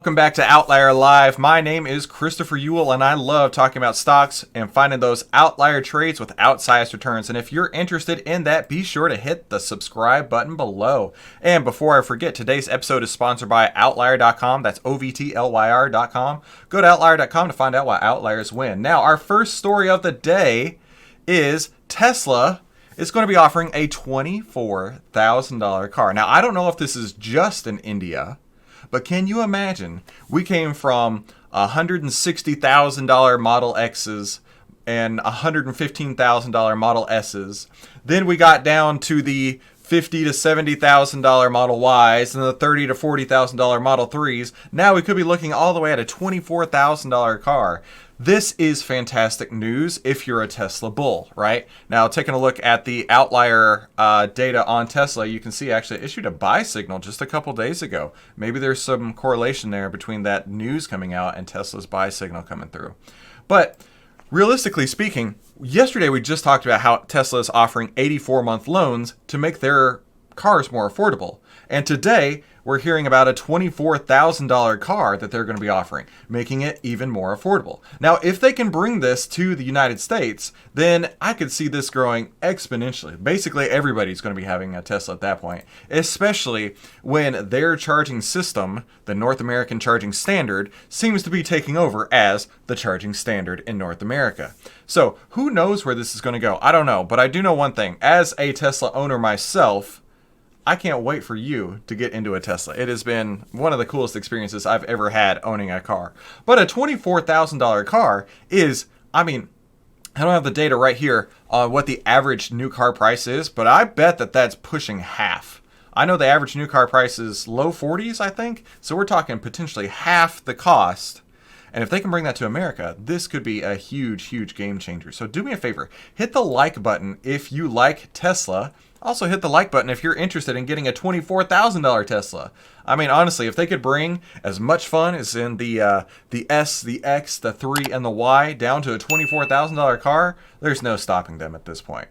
Welcome back to Outlier Live. My name is Christopher Ewell, and I love talking about stocks and finding those outlier trades with outsized returns. And if you're interested in that, be sure to hit the subscribe button below. And before I forget, today's episode is sponsored by Outlier.com. That's OVTLYR.com. Go to Outlier.com to find out why outliers win. Now, our first story of the day is Tesla is going to be offering a $24,000 car. Now, I don't know if this is just in India, but can you imagine? We came from $160,000 Model X's and $115,000 Model S's. Then we got down to the $50,000 to $70,000 Model Ys and the $30,000 to $40,000 Model 3s. Now we could be looking all the way at a $24,000 car. This is fantastic news if you're a Tesla bull, right? Now, taking a look at the outlier data on Tesla, you can see actually it issued a buy signal just a couple days ago. Maybe there's some correlation there between that news coming out and Tesla's buy signal coming through. But realistically speaking, yesterday we just talked about how Tesla is offering 84-month loans to make their cars more affordable. And today, we're hearing about a $24,000 car that they're going to be offering, making it even more affordable. Now, if they can bring this to the United States, then I could see this growing exponentially. Basically, everybody's going to be having a Tesla at that point, especially when their charging system, the North American charging standard, seems to be taking over as the charging standard in North America. So, who knows where this is going to go? I don't know, but I do know one thing. As a Tesla owner myself, I can't wait for you to get into a Tesla. It has been one of the coolest experiences I've ever had owning a car. But a $24,000 car is, I don't have the data right here on what the average new car price is, but I bet that that's pushing half. I know the average new car price is low 40s, I think. So we're talking potentially half the cost. And if they can bring that to America, this could be a huge, huge game changer. So do me a favor, hit the like button if you like Tesla. Also hit the like button if you're interested in getting a $24,000 Tesla. Honestly, if they could bring as much fun as in the S, the X, the 3, and the Y down to a $24,000 car, there's no stopping them at this point.